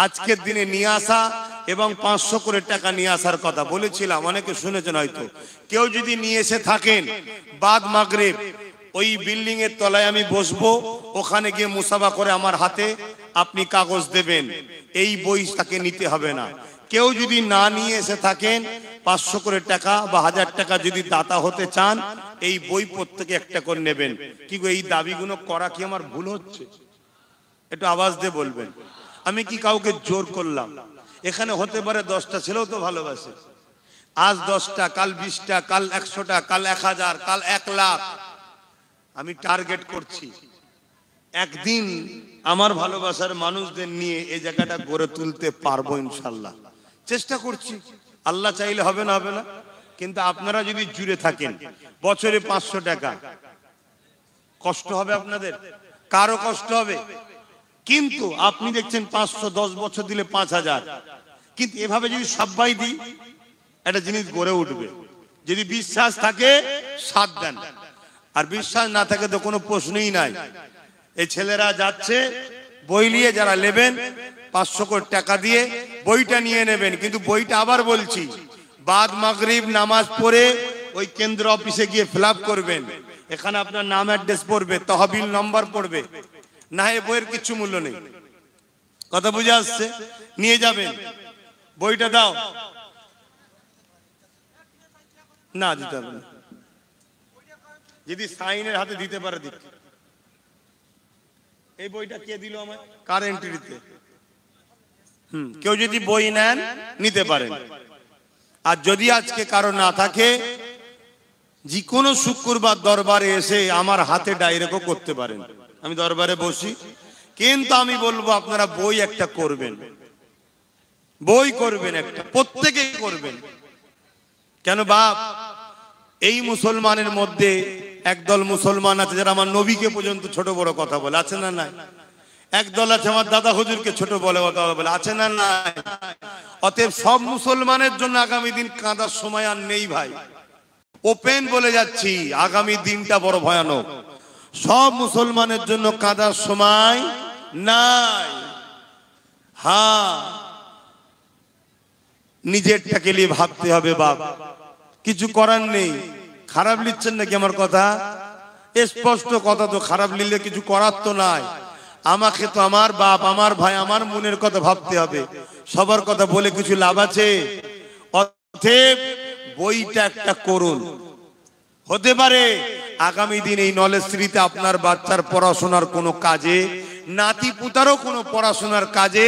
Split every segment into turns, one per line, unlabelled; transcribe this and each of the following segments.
আজকের দিনে নিয়ে আসা এবং 500 করে টাকা নিয়ে আসার কথা বলেছিলাম, অনেকে শুনেছেন হয়তো। কেউ যদি নিয়ে এসে থাকেন বাদ মাগরিব ওই বিল্ডিং এর তলায় আমি বসবো, ওখানে গিয়ে মুসাফা করে আমার হাতে আপনি কাগজ দেবেন, এই বই তাকে নিতে হবে না। কেউ যদি না নিয়ে এসে থাকেন 500 করে টাকা বা 1000 টাকা যদি দাতা হতে চান, এই বই প্রত্যেকে একটা করে নেবেন। কি গো, এই দাবিগুলো করা কি আমার ভুল হচ্ছে? একটু আওয়াজ দিয়ে বলবেন। আমি কি কাউকে জোর করলাম? এখানে হতে পারে 10টা ছেলেও তো ভালোবাসে। আজ 10টা, কাল 20টা, কাল 100টা, কাল 1000, কাল 1 লাখ। আমি টার্গেট করছি একদিন আমার ভালোবাসার মানুষদের নিয়ে এই জায়গাটা গড়ে তুলতে পারবো ইনশাল্লাহ। চেষ্টা করছি, আল্লাহ চাইলে হবে না হবে না। কিন্তু আপনারা যদি জুড়ে থাকেন বছরে 500 টাকা, কষ্ট হবে আপনাদের, কারো কষ্ট হবে। কিন্তু আপনি দেখছেন 510 বছর দিলে 5000। কিন্তু এভাবে যদি সবাই দিই একটা জিনিস গড়ে উঠবে। যদি বিশ্বাস থাকে সাথ দেন, আর বিশ্বাস না থাকে তো কোনো প্রশ্নই নাই। এই ছেলেরা যাচ্ছে বই নিয়ে, যারা নেবেন 500 করে টাকা দিয়ে বইটা নিয়ে নেবেন। কিন্তু বইটা আবার বলছি বাদ মাগরিব নামাজ পড়ে ওই কেন্দ্র অফিসে গিয়ে ফিল আপ করবেন। এখানে আপনার নাম অ্যাড্রেস পড়বে, তহবিল নম্বর পড়বে, না এই বইয়ের কিছু মূল্য নেই। কথা বুঝে আসছে? নিয়ে যাবেন, বইটা দাও না, দিতে হবে না। যদি সাইনের হাতে দিতে পারে দিক। এই বইটা কে দিল আমার? কার এন্ট্রিতে? কেউ যদি বই নেন নিতে পারেন। আর যদি আজকে কারো না থাকে, যে কোনো শুক্রবার দরবারে এসে আমার হাতে ডাইরেক্টও করতে পারেন। আমি দরবারে বসি, কিন্তু আমি বলবো আপনারা বই একটা করবেন, বই করবেন একটা, প্রত্যেকেই করবেন। কেন বাপ, এই মুসলমানের মধ্যে একদল মুসলমান আছে যারা আমার নবীকে পর্যন্ত ছোট বড় কথা বলে, আছে না নাই? একদল আছে আমার দাদা হুজুরকে ছোট বলে কথা বলে, আছে না নাই? অতএব সব মুসলমানের জন্য আগামী দিন কাঁদার সময় আর নেই ভাই। ওপেন বলে যাচ্ছি, আগামী দিনটা বড় ভয়ানক। সব মুসলমানের জন্য কাঁদার সময় নাই। হ্যাঁ, নিজেরটাকে নিয়ে ভাবতে হবে বাপ, কিছু করার নেই। খারাপ লিখছেন নাকি আমার কথা? স্পষ্ট কথা তো, খারাপ লিখলে কিছু করার তো নাই। আমাকে তো আমার বাপ, আমার ভাই, আমার মনের কথা ভাবতে হবে। সবার কথা বলে কিছু লাভ আছে? অতএব বইটা একটা করুন। হতে পারে আগামী দিন এই নলেজ শ্রীতে আপনার বাচ্চার পড়াশোনার কোনো কাজে, নাতি পুতারও কোনো পড়াশোনার কাজে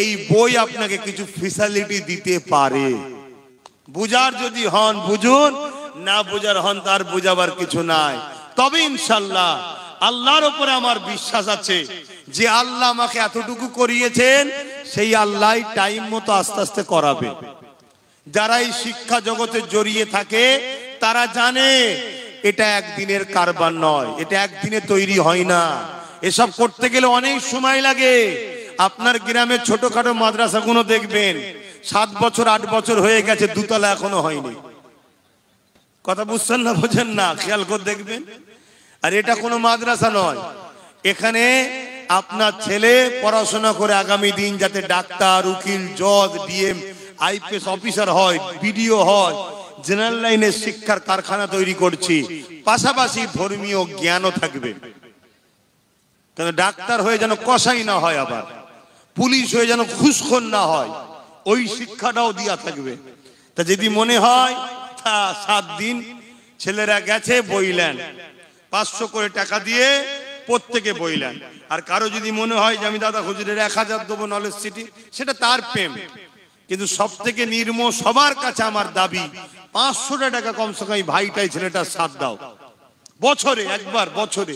এই বই আপনাকে কিছু ফ্যাসিলিটি দিতে পারে। বুঝার যদি হন বুঝুন, না বুঝার হন তার বুঝাবার কিছু নাই। তবে ইনশাল্লাহ আল্লাহর উপরে আমার বিশ্বাস আছে যে আল্লাহ আমাকে এতটুকু করিয়েছেন, সেই আল্লাহ টাইম মতো আস্তে আস্তে করাবে। যারা এই শিক্ষা জগতে জড়িয়ে থাকে তারা জানে এটা একদিনের কারবার নয়, এটা একদিনে তৈরি হয় না। এসব করতে গেলে অনেক সময় লাগে। আপনার গ্রামের ছোটখাটো মাদ্রাসাগুলো দেখবেন 7 বছর 8 বছর হয়ে গেছে, দুতলা এখনো হয়নি। কথা বুঝছেন না বোঝেন না? খেয়াল করে দেখবেন। আর এটা কোনো মাদ্রাসা নয়। এখানে আপনার ছেলে পড়াশোনা করে আগামী দিন যাতে ডাক্তার, উকিল, জজ, ডিএম, আইপিএস অফিসার হয়, বিডিও হয়, জেনারেল লাইনের শিক্ষার কারখানা তৈরি করছি। পাশাপাশি ধর্মীয় জ্ঞানও থাকবে। কেন ডাক্তার হয়ে যেন কসাই না হয়, আবার পুলিশ হয়ে যেন ঘুষখোর না হয়, ওই শিক্ষাটাও দিয়া থাকবে। তা যদি মনে হয় 7 দিন ছেলেরা গেছে বইলেন, 500 করে টাকা দিয়ে প্রত্যেকে বইলেন। আর কারো যদি মনে হয় যে আমি দাদা হুজুরের 1000 দেবো নলেজ সিটি, সেটা তার প্রেম। কিন্তু সব থেকে নির্মম সবার কাছে আমার দাবি 500 টাকা কমসে কম ভাইটাই ছেলেটার সাথ দাও, বছরে একবার, বছরে।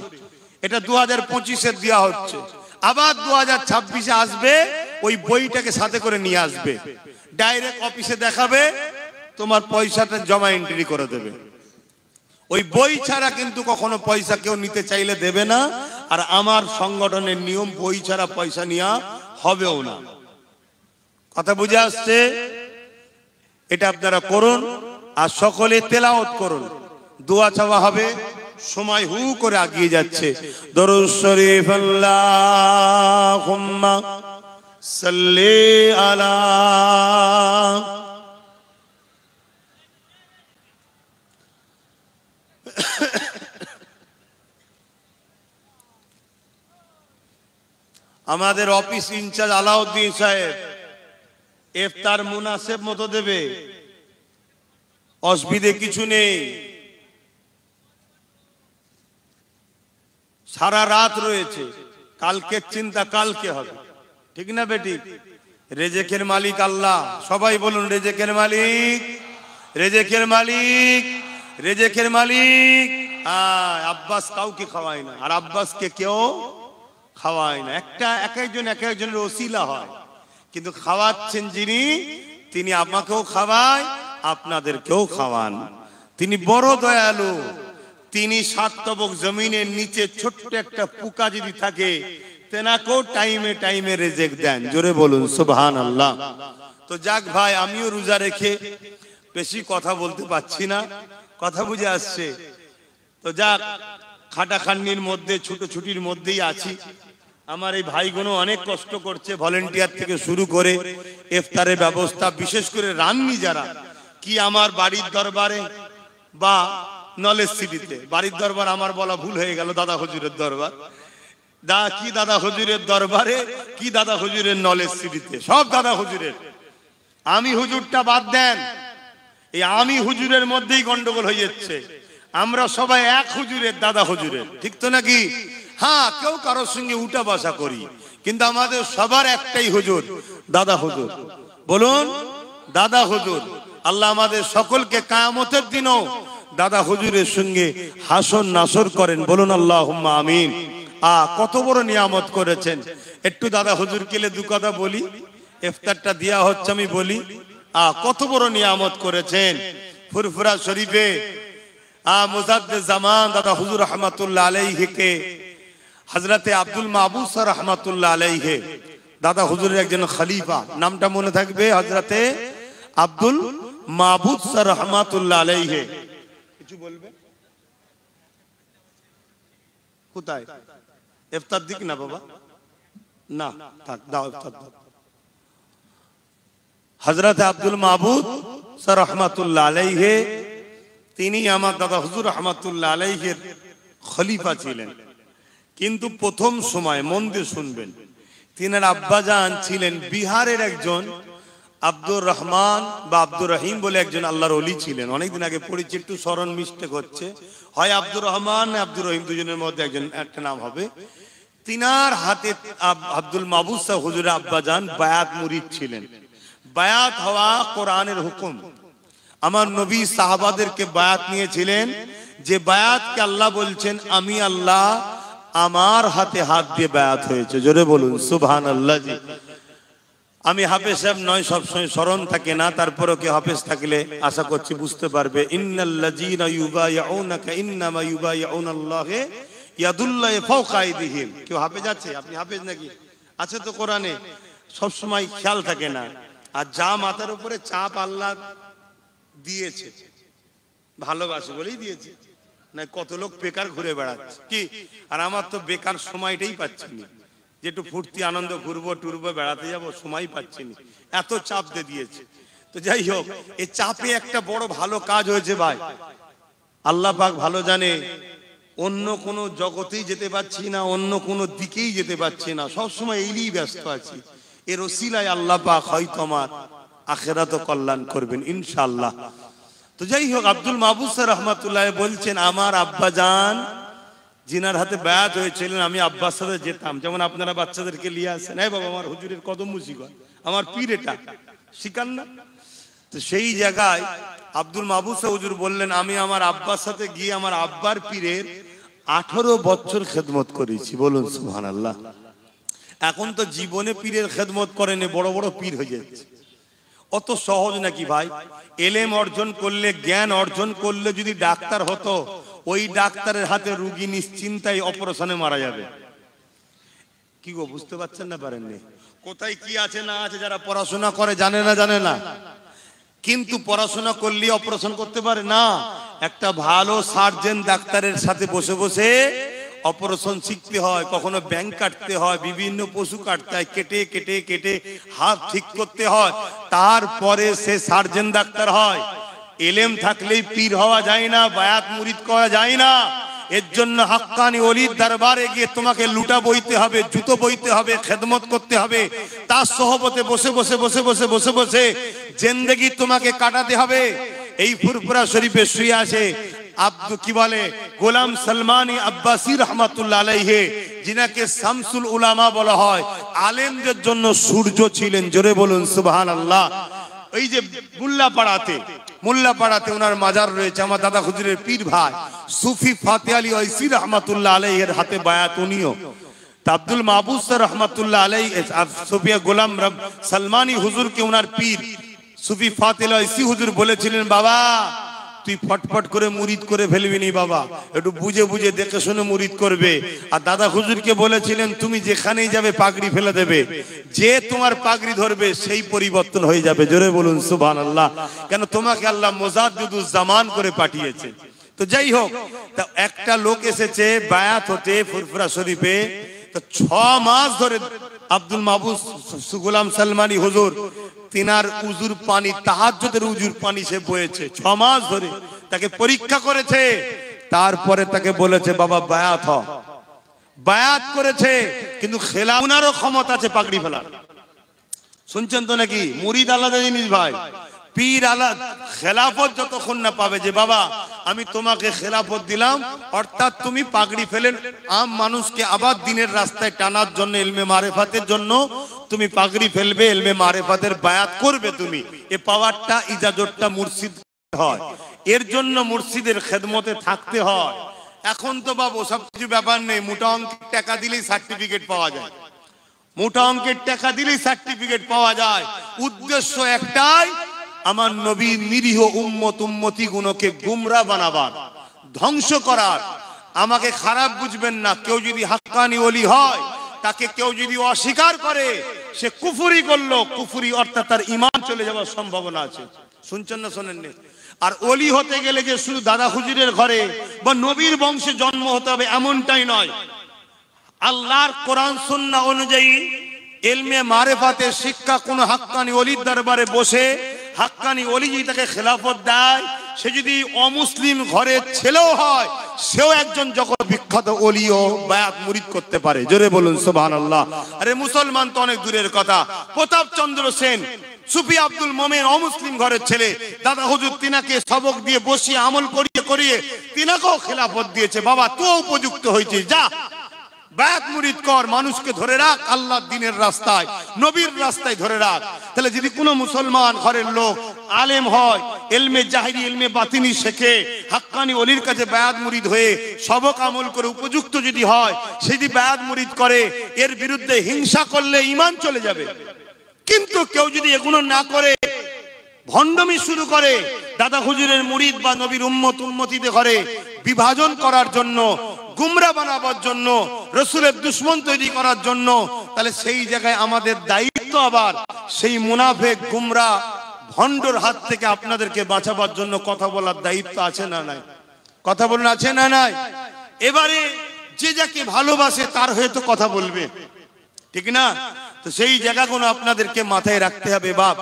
এটা 2025-এর দেওয়া হচ্ছে, আবার 2026-এ আসবে। ওই বইটাকে সাথে করে নিয়ে আসবে, ডাইরেক্ট অফিসে দেখাবে, তোমার পয়সাটা জমা এন্ট্রি করে দেবে। ওই বই ছাড়া কিন্তু কখনো পয়সা কেউ নিতে চাইলে দেবে না। আর আমার সংগঠনের নিয়ম, বই ছাড়া পয়সা নেওয়া হবেও না। কথা বুঝে আসছে? এটা আপনারা করুন, আর সকলে তেলাওয়াত করুন, দোয়া চাওয়া হবে। সময় হু করে আগিয়ে যাচ্ছে। দরুদ শরীফ আল্লাহুম্মা সাল্লি আলা। আমাদের অফিস ইনচার্জ আলাউদ্দিন সাহেব ইফতার মুনাসেব মতো দেবে, অসুবিধে কিছু নেই। সারা রাত রয়েছে, কালকের চিন্তা কালকে হবে, ঠিক না বেটি? রেজেকের মালিক আল্লাহ, সবাই বলুন রেজেকের মালিক, রেজেকের মালিক, রেজেকের মালিক। আব্বাস কাউকে খাওয়ায় না, আর আব্বাসকে কেউ খাওয়ায় না। এক একজনের ওসিলা হয়, কিন্তু খাওয়াচ্ছেন যিনি, তিনি আমাকেও খাওয়ায়, আপনাদেরকেও খাওয়ান। তিনি বড় দয়ালু। তিনি সাতবক জমিনের নিচে ছোট্ট একটা পোকা যদি থাকে, তেনাকেও টাইমে টাইমে রেজেক দেন। জোরে বলুন সুবহানাল্লাহ। তো যাক ভাই, আমিও রোজা রেখে বেশি কথা বলতে পারছি না, কথা বুঝে আসছে। তো যাক, খাটাখাটনির মধ্যে, ছুটোছুটির মধ্যেই আছি। আমার এই ভাইগুলো অনেক কষ্ট করছে, ভলেন্টিয়ার থেকে শুরু করে ইফতারের ব্যবস্থা, বিশেষ করে রান্নি যারা, কি আমার বাড়ির দরবারে বা নলেজ সিটিতে, বাড়ির দরবার আমার বলা ভুল হয়ে গেল, দাদা হুজুরের দরবার, কি দাদা হুজুরের দরবারে, কি দাদা হুজুরের নলেজ সিটিতে, সব দাদা হুজুরের। আমি হুজুরটা বাদ দেন, এই আমি হুজুরের মধ্যেই গন্ডগোল হয়ে যাচ্ছে। আমরা সবাই এক হুজুরের, দাদা হুজুরের, ঠিক তো নাকি? হ্যাঁ, কেউ কারোর সঙ্গে উঠা বসা করি, কিন্তু আমাদের সবার একটাই হুজুর, দাদা হুজুর। বলুন দাদা হুজুর। আল্লাহ আমাদের সকলকে কিয়ামতের দিনও দাদা হুজুরের সঙ্গে হাসর নাসর করেন, বলুন আল্লাহুম্মা আমিন। কত বড় নিয়ামত করেছেন। একটু দাদা হুজুর কেলে দু কথা বলি, ইফতারটা দেয়া হচ্ছে, আমি বলি কত বড় নিয়ামত করেছেন। ফুরফুরা শরীফে মুজাদ্দিদ জামান দাদা হুজুর রহমাতুল্লাহ আলাইহিকে হযরতে আব্দুল মাহবুব স্যার রহমাতুল্লাহ আলাইহি, দাদা হুজুরের একজন খলিফা, নামটা মনে থাকবে, হযরতে আব্দুল মাহবুব স্যার রহমাতুল্লাহ আলাইহি। কিছু বলবে? কোথায় ইফতার দিক না বাবা, না থাক, দাও ইফতার দাও। হযরতে আব্দুল মাহবুব স্যার রহমাতুল্লাহ আলাইহি, তিনি আমার দাদা হুজুর রহমাতুল্লাহ আলাইহির খলিফা ছিলেন। কিন্তু প্রথম সময়, মন দিয়ে শুনবেন, তিনার আব্বাজান ছিলেন বিহারের একজন আব্দুর রহমান বা আব্দুর রহিম বলে একজন আল্লাহর ওলি ছিলেন। অনেকদিন আগে পড়েছি, একটু স্মরণ মিস্টেক হচ্ছে, হয় আব্দুর রহমান না আব্দুর রহিম, দুজনের মধ্যে একজন, একটা নাম হবে। তিনার হাতে আব্দুল মাহবুব সাহেব হুজুরের আব্বাজান বায়াত মুরিদ ছিলেন। বায়াত হওয়া কোরআনের হুকুম। আমার নবী সাহাবাদেরকে বায়াত নিয়েছিলেন, যে বায়াতকে আল্লাহ বলছেন আমি আল্লাহ আমার হাতে হাত দিয়ে বায়াত হয়েছে। জোরে বলুন সুবহানাল্লাহ। জি, আমি হাফেজ সাহেব নয়, সবসময় স্মরণ থাকে না, তারপরেও কি হাফেজ থাকলে আশা করছি বুঝতে পারবে। ইন্নাল্লাযীনা ইউবাইউনাকা ইন্নামা ইউবাইউনাল্লাহ ইয়াদুল্লাহি ফাওকা আইদিহিম। কেউ হাফেজ আছে? আপনি হাফেজ নাকি? আছে তো কোরআনে, সবসময় খেয়াল থাকে না। আর যা মাথার উপরে চাপ আল্লাহ দিয়েছে, ভালোবাসে বলেই দিয়েছে, না কত লোক বেকার ঘুরে বেড়াচ্ছে কি, আর আমার তো বেকার সময়টাই পাচ্ছি না, যে একটু ফুর্তি আনন্দ ঘুরবো টুরবো বেড়াতে যাবো, সময় পাচ্ছি না, এত চাপ দিয়ে দিয়েছে। তো যাই হোক, এই চাপে একটা বড় ভালো কাজ হয়েছে ভাই, আল্লাহ পাক ভালো জানে। অন্য কোনো জগতেই যেতে পারছি না, অন্য কোনো দিকেই যেতে পারছি না, সবসময় এই নিয়েই ব্যস্ত আছি। এর ওসিলায় আল্লাহ পাক হয়তো আমার আখিরাত কল্যাণ করবেন ইনশাআল্লাহ। তো যাই হোক, আব্দুল মাহবুব স্যার রহমাতুল্লাহ বলছেন, আমার আব্বাজান জিনার হাতে বায়াত হয়েছিলেন, আমি আব্বার সাথে যেতাম, যেমন আপনারা বাচ্চাদেরকে নিয়ে আসেন, এই বাবা আমার হুজুরের কদম মুসিগত, আমার পীর এটা শিকান না। তো সেই জায়গায় আব্দুল মাহবুব স্যার হুজুর বললেন, আমি আমার আব্বার সাথে গিয়ে আমার আব্বার পীরের 18 বছর খেদমত করেছি। বলুন সুবহানাল্লাহ। এখন তো জীবনে পীরের খেদমত করেন, বড় বড় পীর হয়ে যাচ্ছে। অত সহজ নাকি ভাই? এলেম অর্জন করলে, জ্ঞান অর্জন করলে যদি ডাক্তার হতো, ওই ডাক্তারের হাতে রুগী নিশ্চিন্তায় অপারেশনে মারা যাবে। কি গো, বুঝতে পারছেন না? পারেননি? কোথায় কি আছে না আছে, যারা পড়াশোনা করে জানে না। কিন্তু পড়াশোনা করলে অপারেশন করতে পারে না। একটা ভালো সার্জন ডাক্তারের সাথে বসে বসে অপারেশন শিখতে হয়, কখনো ব্যাংক কাটতে হয়, বিভিন্ন পশু কাটতে হয়, কেটে কেটে কেটে হাত ঠিক করতে হয়, তারপরে সে সার্জন ডাক্তার হয়। এলেম থাকলেই পীর হওয়া যায় না, বায়াত মুরিদ করা যায় না। এর জন্য হাক্কানি ওলির দরবারে গিয়ে তোমাকে লুটা বইতে হবে, জুতো বইতে হবে, খেদমত করতে হবে, তার সহবতে বসে বসে বসে বসে বসে বসে জিন্দেগি তোমাকে কাটাতে হবে। এই ফুরফুরা শরীফে শুয়ে আছে কি বলে গোলাম সালমানি আব্বাসী রহমাতুল্লাহ আলাইহি, যিনাকে শামসুল উলামা বলা হয়, আলেমদের জন্য সূর্য ছিলেন। জোরে বলুন সুবহানাল্লাহ। এই যে মোল্লাপাড়াতে ওনার মাজার রয়েছে। আমার দাদা হুজুরের পীর ভাই সুফি ফাতে আলী ওয়াইসি রহমাতুল্লাহ আলাইহির হাতে বায়াত উনিও। আব্দুল মাহবুব স্যার রহমাতুল্লাহ আলাইহি সুফিয়া গোলাম সালমানি হুজুরকে ওনার পীর সুফি ফাতে আলী ওয়াইসি হুজুর বলেছিলেন, বাবা তুই ফটফট করে মুরিদ করে ফেলবি নি বাবা, একটু বুঝে বুঝে দেখে শুনে মুরিদ করবে। আর দাদা হুজুরকে বলেছিলেন, তুমি যেখানেই যাবে পাগড়ি ফেলে দেবে, যে তোমার পাগড়ি ধরবে সেই পরিবর্তন হয়ে যাবে। জোরে বলুন সুবহানাল্লাহ। কেন তোমাকে আল্লাহ মুজাদ্দিদুজ জামান করে পাঠিয়েছে। তো যাই হোক, তা একটা লোক এসেছে বায়াত হতে ফুরফুরা শরীফে। তো 6 মাস ধরে আব্দুল মাহবুব গোলাম সালমানি হুজুর তিনার উজুর পানি, তাহাজ্জুদের উজুর পানি সে বয়েছে 6 মাস ধরে। তাকে পরীক্ষা করেছে, তারপরে তাকে বলেছে বাবা বায়াত হ। বায়াত করেছে, কিন্তু খেলাফ উনারও ক্ষমতা আছে পাগড়ি ফেলার। শুনছেন তো নাকি? মুরিদ আলাদা জিনিস ভাই, পীর আলাদা। খেলাফত যতক্ষণ না পাবে যে বাবা আমি তোমাকে খেলাফত দিলাম, অর্থাৎ তুমি পাগড়ি ফেলেন আম মানুষকে আবার দিনের রাস্তায় টানার জন্য, ইলমে মারেফাতের জন্য তুমি পাগড়ি ফেলবে, ইলমে মারেফাতের বায়াত করবে, তুমি এ পাওয়ারটা ইজাজতটা মুর্শিদ হয়। এর জন্য মুর্শিদের খেদমতে থাকতে হয়। এখন তো বাবু সব কিছু ব্যাপার নেই, মোটা অঙ্কের টাকা দিলেই সার্টিফিকেট পাওয়া যায়, মোটা অঙ্কের টাকা দিলেই সার্টিফিকেট পাওয়া যায়। উদ্দেশ্য একটাই, আমার নবী নিরীহ উম্মতি গুলোকে গুমরা বানাবার, ধ্বংস করার। আমাকে খারাপ বুঝবেন না, কেউ যদি হাক্কানি ওলি হয়, তাকে কেউ যদি অস্বীকার করে, সে কুফরি করলো। কুফরি অর্থাৎ তার ঈমান চলে যাওয়ার সম্ভাবনা আছে। শুনছেন না শোনেননি? আর ওলি হতে গেলে যে শুধু দাদা হুজুরের ঘরে বা নবীর বংশে জন্ম হতে হবে এমনটাই নয়। আল্লাহর কোরআন সুন্নাহ অনুযায়ী ইলমে মারেফাতের শিক্ষা কোন হাক্কানি ওলির দরবারে বসে, হাক্কানি ওলি যদি তাকে খেলাফত দেয়, সে যদি অমুসলিম ঘরের ছেলেও হয়, সেও একজন জগৎ বিখ্যাত ওলিও বায়াত মুরিদ করতে পারে। জোরে বলুন সুবহানাল্লাহ। আরে মুসলমান তো অনেক দূরের কথা। প্রতাপ চন্দ্র সেন সুফি আব্দুল মোমেন অমুসলিম ঘরের ছেলে, দাদা হুজুর তিনাকে সবক দিয়ে বসিয়ে আমল করিয়ে করিয়ে তিনাকেও খেলাফত দিয়েছে। বাবা তো উপযুক্ত হয়েছে, যা বায়াত মুরিদ কর, মানুষকে ধরে রাখ আল্লাহর দ্বীনের রাস্তায়, নবীর রাস্তায় ধরে রাখ। তাহলে যদি কোনো মুসলমান ঘরের লোক আলেম হয়, ইলমে জাহিরি ইলমে বাতিনি শেখে, হাক্কানি ওলির কাছে বায়াত মুরিদ হয়ে সবক আমল করে উপযুক্ত যদি হয়, সে যদি বায়াত মুরিদ করে, এর বিরুদ্ধে হিংসা করলে ঈমান চলে যাবে। কিন্তু কেউ যদি এগুলো না করে ভণ্ডামি শুরু করে, দাদা হুজুরের মুরিদ বা নবীর উম্মতিদের ঘরে বিভাজন করার জন্য, গুমরা বানাবার জন্য, রাসূলের দুশমন তৈরি করার জন্য, তাহলে সেই জায়গায় আমাদের দায়িত্ব আবার সেই মুনাফিক গুমরা ভণ্ডর হাত থেকে আপনাদেরকে বাঁচাবার জন্য কথা বলার দায়িত্ব আছে না নাই? কথা বলুন, আছে না নাই? এবারে যে যাকে ভালোবাসে তার হয়তো কথা বলবে, ঠিক না? তো সেই জায়গাগুলো আপনাদেরকে মাথায় রাখতে হবে বাপ।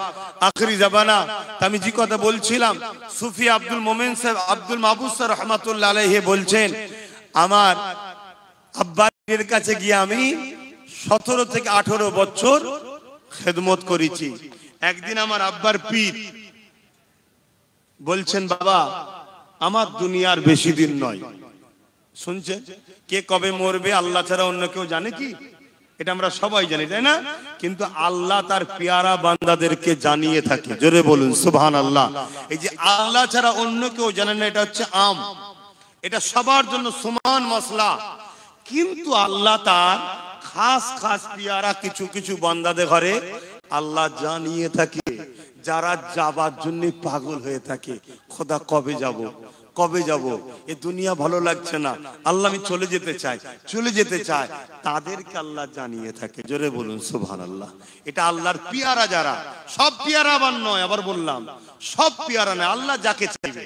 আখরি জামানা আমি যে কথা বলছিলাম, সুফি আব্দুল মোমেন সাহেব আব্দুল মাহবুব স্যার রহমাতুল্লাহ আলাইহি বলছেন, আমার আব্বার কাছে গিয়ে আমি 17 থেকে 18 বছর খেদমত করেছি। একদিন আমার আব্বার পীর বলছেন, বাবা আমার দুনিয়ার বেশি দিন নয়। শুনছেন? কে কবে মরবে আল্লাহ ছাড়া অন্য কেউ জানে কি? এটা আমরা সবাই জানি, তাই না? কিন্তু আল্লাহ তার পেয়ারা বান্দাদেরকে জানিয়ে থাকে। জোরে বলুন সুবহানাল্লাহ। এই যে আল্লাহ ছাড়া অন্য কেউ জানে না, এটা হচ্ছে আম, এটা সবার জন্য সমান মসলা। কিন্তু আল্লাহ তার খাস খাস পেয়ারা কিছু কিছু বান্দাদের ঘরে আল্লাহ জানিয়ে থাকে, যারা যাবার জন্য পাগল হয়ে থাকে। খোদা কবে যাব, কবে যাব, এ দুনিয়া ভালো লাগছে না, আল্লাহ আমি চলে যেতে চাই, চলে যেতে চাই, তাদেরকে আল্লাহ জানিয়ে থাকে। জোরে বলুন সুবহানাল্লাহ। এটা আল্লাহর পেয়ারা যারা, সব পেয়ারা আবার নয়, আবার বললাম সব পেয়ারা নয়। আল্লাহ যাকে চাইবে,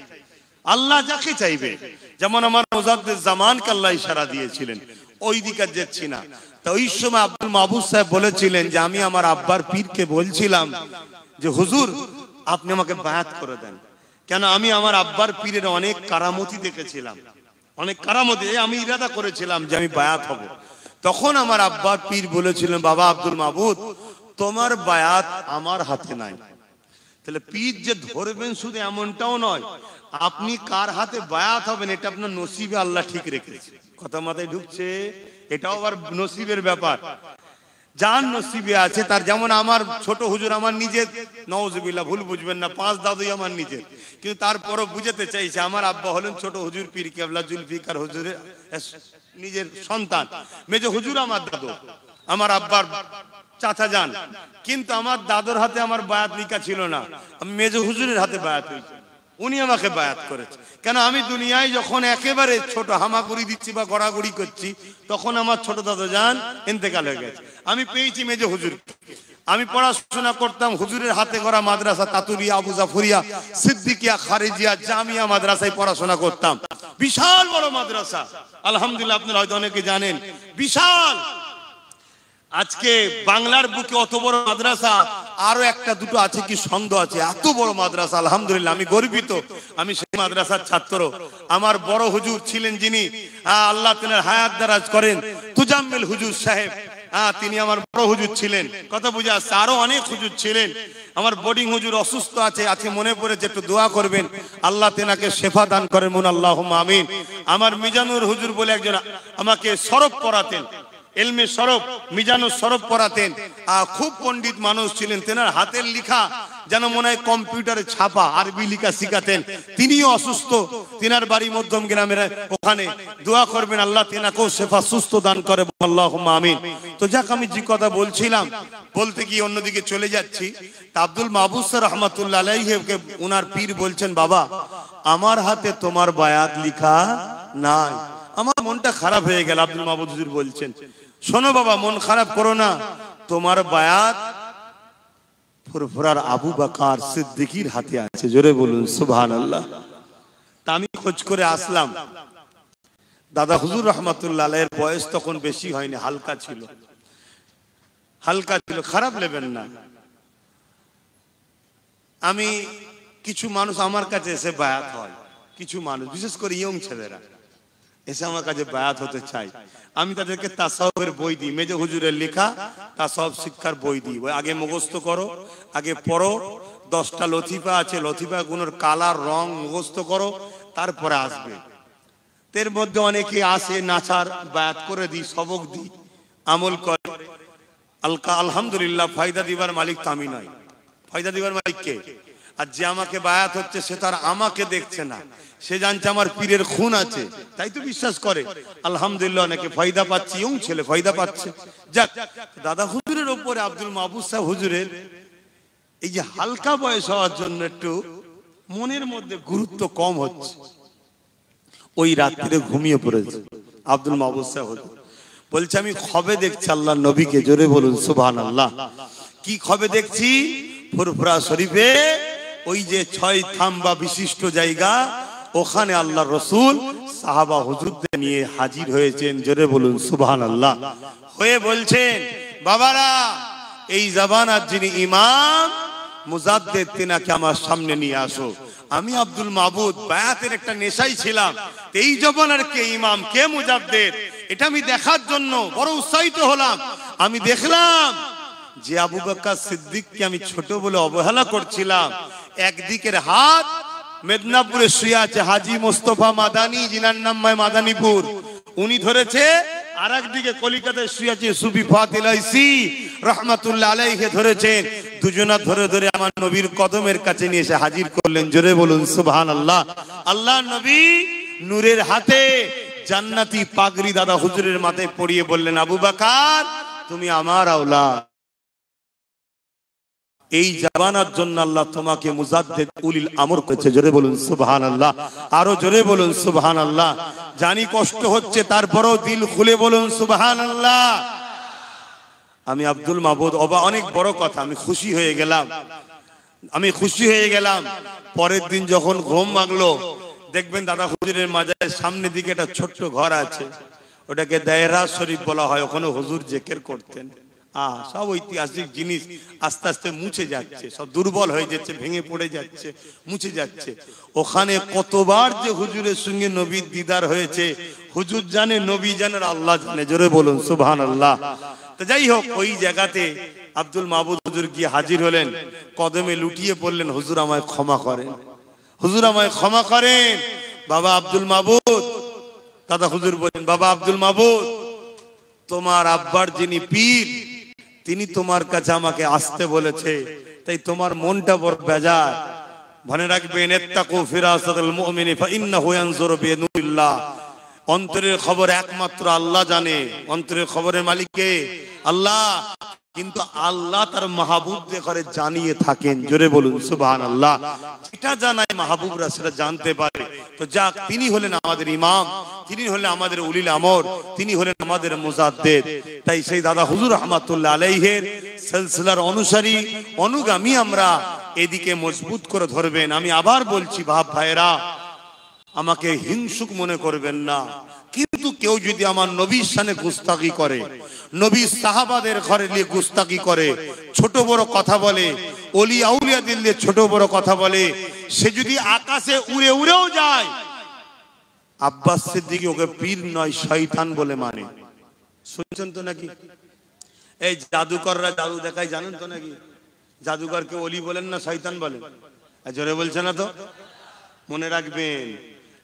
আল্লাহ যাকে চাইবে, যেমন আমার মুজাদ্দিদ জামানকে আল্লাহ ইশারা দিয়েছিলেন, ওই দিকে যাচ্ছি না। তো ওই সময় আব্দুল মাহবুব সাহেব বলেছিলেন যে আমি আমার আব্বার পীরকে বলছিলাম যে হুজুর আপনি আমাকে বায়াত করে দেন, কেন আমি আমার আব্বার পীরের অনেক কারামতি দেখেছিলাম, অনেক কারামতি, আমি ইরাদা করেছিলাম যে আমি বায়াত হব। তখন আমার আব্বার পীর বলেছিলেন বাবা আব্দুল মাহবুব তোমার বায়াত আমার হাতে নাই। তাহলে পীর যে ধরবেন শুধু এমনটাও নয়, আপনি কার হাতে বায়াত হবেন এটা আপনার নসিবে আল্লাহ ঠিক রেখেছে। কথা মাথায় ঢুকছে? এটাও আবার নসিবের ব্যাপার, যার নসিবে আছে তার। যেমন আমার ছোট হুজুর আমার নিজের, নওয়াজুবিল্লাহ ভুল বুঝবেন না, 5 দাদুই আমার নিজের, কিন্তু তারপরও বুঝাতে চাইছে আমার আব্বা হলেন ছোট হুজুর পীর কেবলা জুলফিকার হুজুরের নিজের সন্তান। মেজ হুজুর আমার দাদু, আমার আব্বার চাচা যান, কিন্তু আমার দাদুর হাতে আমার বায়াত লিখা ছিল না, আমি মেজ হুজুরের হাতে বায়াত হয়েছে, উনি আমাকে বায়াত করেছে। কেন আমি দুনিয়ায় যখন একেবারে ছোট হামাগুড়ি দিচ্ছি বা গড়াগড়ি করছি, তখন আমার ছোট দাদু যান ইন্তেকাল হয়ে গেছে, আমি পেয়েছি মেজ হুজুর। আমি পড়াশোনা করতাম হুজুরের হাতে গড়া মাদ্রাসা তাতুরিয়া, আবু জাফরিয়া, সিদ্দিকিয়া, খারিজিয়া, জামিয়া মাদ্রাসায় পড়াশোনা করতাম। বিশাল বড় মাদ্রাসা, আলহামদুলিল্লাহ, আপনারা হয়তো অনেকে জানেন, বিশাল। আজকে বাংলার বুকে অত বড় মাদ্রাসা আরো একটা দুটো আছে কি সন্দেহ আছে, এত বড় মাদ্রাসা, আলহামদুলিল্লাহ আমি গর্বিত, আমি সেই মাদ্রাসার ছাত্র। আমার বড় হুজুর ছিলেন যিনি, আল্লাহ তাআলার হায়াত দারাজ করেন, তুজাম্মিল হুজুর সাহেব, তিনি আমার বড় হুজুর ছিলেন। কথা বুঝে আসছে? আরো অনেক হুজুর ছিলেন। আমার বোর্ডিং হুজুর অসুস্থ আছে, আজকে মনে পড়েছে, একটু দোয়া করবেন আল্লাহ তেনাকে শেফা দান করেন, মুন আল্লাহুম্মা আমিন। আমার মিজানুর হুজুর বলে একজন আমাকে সরব পড়াতেন, এলমে সরব, মিজানুর সরব পড়াতেন, খুব পণ্ডিত মানুষ ছিলেন, তেনার হাতের লেখা যেন মনে হয় কম্পিউটারে ছাপা, আরবি লেখা শিখাতেন। তিনিও অসুস্থ, তিনার বাড়ি মধ্যম গ্রামের, ওখানে দোয়া করবেন আল্লাহ তেনাকেও শেফা সুস্থ দান করে, আল্লাহুম্মা আমিন। তো যাক, আমি যে কথা বলছিলাম বলতে গিয়ে অন্যদিকে চলে যাচ্ছি। আব্দুল মাহবুব রহমাতুল্লাহ আলাইহিকে উনার পীর বলছেন বাবা আমার হাতে তোমার বায়াত লিখা নাই। আমার মনটা খারাপ হয়ে গেল। আব্দুল মাহবুব হুজুর বলছেন শোনো বাবা, মন খারাপ করো না, তোমার বায়াত ফুরফুরার আবু বকর সিদ্দিকীর হাতে আছে। জোরে বলুন সুবহানাল্লাহ। তা আমি খোঁজ করে আসলাম, দাদা হুজুর রহমাতুল্লাহ আলাইহির বয়স তখন বেশি হয়নি, হালকা ছিল, হালকা ছিল, খারাপ নেবেন না। আমি কিছু মানুষ আমার কাছে এসে বায়াত হয়, কিছু মানুষ বিশেষ করে ইয়ং ছেলেরা এসে আমার কাছে বায়াত হতে চাই। আমি তাদেরকে তাসাউফের বই দিই, মেজো হুজুরের লেখা তাসাউফ শিক্ষার বই দিই। আগে মুখস্থ করো, আগে পড়ো, 10টা লতিফা আছে, লতিফা গুলোর কালার রং মুখস্থ করো, তারপরে আসবে। এর মধ্যে অনেকে আসে নাচার, বায়াত করে দিই, সবক দিই, আমল করে। আলহামদুলিল্লাহ, ফায়দা দিবার মালিক তো আমি নয়, ফায়দা দিবার মালিক কে? আর যে আমাকে বায়াত হচ্ছে সে তার আমাকে দেখছে না, সে জানছে আমার পীরের খুন আছে, তাই তো বিশ্বাস করে। আলহামদুলিল্লাহ, অনেকে ফায়দা পাচ্ছে, ইয়ং ছেলে ফায়দা পাচ্ছে। যাক, দাদা হুজুরের উপরে আব্দুল মাহবুব সাহেব হুজুরের এই যে হালকা বয়স হওয়ার জন্য একটু মনের মধ্যে গুরুত্ব কম হচ্ছে। ওই রাত্রিরে ঘুমিয়ে পড়েছে আব্দুল মাহবুব সাহেব হুজুর। বলছে আমি খবে দেখছি আল্লাহর নবীকে। জোরে বলুন সুবহানাল্লাহ। কি খবে দেখছি? ফুরফুরা শরীফে ওই যে 6 থাম্বা বিশিষ্ট জায়গা, ওখানে আল্লাহর রাসূল সাহাবা হুজুরদের নিয়ে হাজির হয়েছেন। জোরে বলুন সুবহানাল্লাহ। হয়ে বলছেন বাবারা, এই জামানার যিনি ইমাম মুজাদ্দিদ তিনাকে আমার সামনে নিয়ে আসো। আমি আব্দুল মাহবুব বায়াতের একটা নেশাই ছিলাম, এই জামানার কে ইমাম, কে মুজাদ্দিদ, এটা আমি দেখার জন্য বড় উৎসাহিত হলাম। আমি দেখলাম যে আবু বকর সিদ্দিককে আমি ছোট বলে অবহেলা করছিলাম, একদিকের হাত মেদিনীপুরে শুয়ে আছে হাজী মোস্তফা মাদানী, জিনার নাম মাদানীপুর, উনি ধরেছে, আর একদিকে কলিকাতায় শুয়ে আছে সুফি ফাতিল আইসি রহমাতুল্লাহ আলাইহি ধরেছেন। দুজনা ধরে ধরে আমার নবীর কদমের কাছে নিয়ে এসে হাজির করলেন। জোরে বলুন সুবহানাল্লাহ। আল্লাহর নবী নূরের হাতে জান্নাতি পাগড়ি দাদা হুজুরের মাথায় পরিয়ে বললেন আবু বকর তুমি আমার আওলাদ, এই জামানার জন্য আল্লাহ তোমাকে মুজাদ্দিদ উলিল আমর করেছে। জোরে বলুন সুবহানাল্লাহ। আরো জোরে বলুন সুবহানাল্লাহ। জানি কষ্ট হচ্ছে, তারপরেও দিল খুলে বলুন সুবহানাল্লাহ। আমি আব্দুল মাহবুব অনেক বড় কথা, আমি খুশি হয়ে গেলাম, আমি খুশি হয়ে গেলাম। পরের দিন যখন ঘুম ভাঙলো, দেখবেন দাদা হুজুরের মাজারের সামনের দিকে একটা ছোট্ট ঘর আছে, ওটাকে দায়রা শরীফ বলা হয়। ওখানে হুজুর জিকির করতেন। সব ঐতিহাসিক জিনিস আস্তে আস্তে মুছে যাচ্ছে, সব দুর্বল হয়ে যাচ্ছে, ভেঙে পড়ে যাচ্ছে, মুছে যাচ্ছে। ওখানে কতবার যে হুজুরের সঙ্গে নবীর দিদার হয়েছে, হুজুর জানে, নবী জানেন, আল্লাহ জানে। জোরে বলুন সুবহানাল্লাহ। তো যাই হোক, ওই জায়গাতে আব্দুল মাবুদ হুজুর গিয়ে হাজির হলেন, কদমে লুটিয়ে পড়লেন, হুজুর আমায় ক্ষমা করেন, হুজুর আমায় ক্ষমা করেন। বাবা আব্দুল মাবুদ, দাদা হুজুর বলেন, বাবা আব্দুল মাবুদ, তোমার আব্বার যিনি পীর, তিনি তোমার কাছে আমাকে আসতে বলেছে, তাই তোমার মনটা বড় বেজার। মনে রাখবেন, ইত্তাকু ফিরাসাতুল মুমিনি ফাইন্নাহু ইয়ানজুরু বিনুরিল্লাহ। অন্তরের খবর একমাত্র আল্লাহ জানে। অন্তরের খবরের মালিক কে? আল্লাহ। কিন্তু আল্লাহ তার মাহবুবদের ঘরে জানিয়ে থাকেন। জোরে বলুন সুবহানাল্লাহ। এটা জানায় মাহবুবরা, সেটা জানতে পারে। তো যাক, তিনি হলেন আমাদের ইমাম, তিনি হলেন আমাদের উলিল আমর, তিনি হলেন আমাদের মুজাদ্দিদ। তাই সেই দাদা হুজুর রাহমাতুল্লাহ আলাইহির সিলসিলার অনুসারী, অনুগামী আমরা এদিকে মজবুত করে ধরবেন। আমি আবার বলছি, বাপ ভাইরা, আমাকে হিংসুক মনে করবেন না, কিন্তু কেউ যদি আমার নবীর শানে গুস্তাখি করে, নবী সাহাবাদের ঘরে নিয়ে গুস্তাখি করে, ছোট বড় কথা বলে, ওলি আউলিয়াদের নিয়ে ছোট বড় কথা বলে, সে যদি আকাশে উড়ে উড়েও যায়, আব্বাস সিদ্দিকী ওকে পীর নয় শয়তান বলে মানে। শুনছেন তো নাকি? এই জাদুকররা জাদু দেখায়, জানেন তো নাকি? জাদুকরকে ওলি বলেন না শয়তান বলেন? জোরে বলছে না তো? মনে রাখবেন,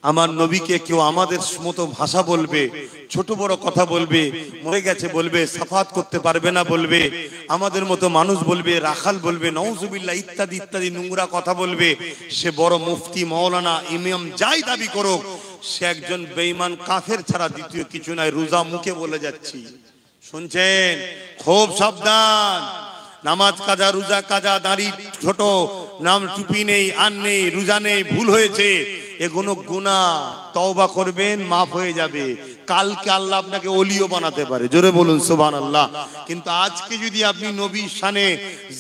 আমার নবীকে কেউ আমাদের মতো ভাষা বলবে, ছোট বড় কথা বলবে, মরে গেছে বলবে, সাফাত করতে পারবে না বলবে, আমাদের মতো মানুষ বলবে, রাখাল বলবে, নাউজুবিল্লাহ ইত্যাদি ইত্যাদি নোংরা কথা বলবে, সে বড় মুফতি, মাওলানা, ইমাম যাই দাবি করুক, সে একজন বেঈমান কাফের ছাড়া দ্বিতীয় কিছু নাই। রোজা মুখে বলে যাচ্ছি, শুনছেন? খুব সাবধান। নামাজ কাজা, রোজা কাজা, দাড়ি ছোট, নাম টুপি নেই, আর নেই, রোজা নেই, ভুল হয়েছে, এগুলো গুনাহ। তওবা করবেন, মাফ হয়ে যাবে। কালকে আল্লাহ আপনাকে ওলিও বানাতে পারে। জোরে বলুন সুবহানাল্লাহ। কিন্তু আজকে যদি আপনি নবীর শানে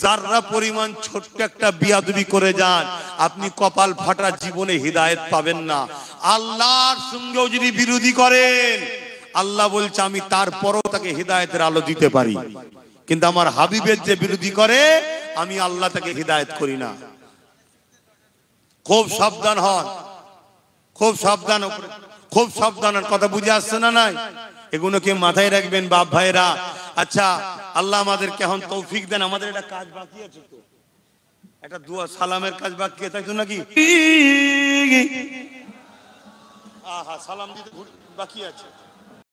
যাররা পরিমাণ ছোট্ট একটা বিয়াদবি করে যান, আপনি কপাল ফাটা, জীবনে হিদায়াত পাবেন না। আল্লাহর সঙ্গেও যদি বিরোধী করেন, আল্লাহ বলছে আমি তারপরও তাকে হিদায়াতের আলো দিতে পারি। কিন্তু আমার হাবিবের যে বিরোধী করে, আমি আল্লাহ তাকে হিদায়াত করি না। খুব সাবধান হন, খুব সাবধান, খুব সাবধানের কথা বুঝে আসছে না? নাই, এগুলোকে মাথায় রাখবেন বাপ ভাইরা। আচ্ছা, আল্লাহ আমাদেরকে এখন তৌফিক দেন। আমাদের একটা কাজ বাকি আছে, তো একটা দুয়া সালামের কাজ বাকি আছে, তাই তো নাকি? সালাম দিতে বাকি আছে।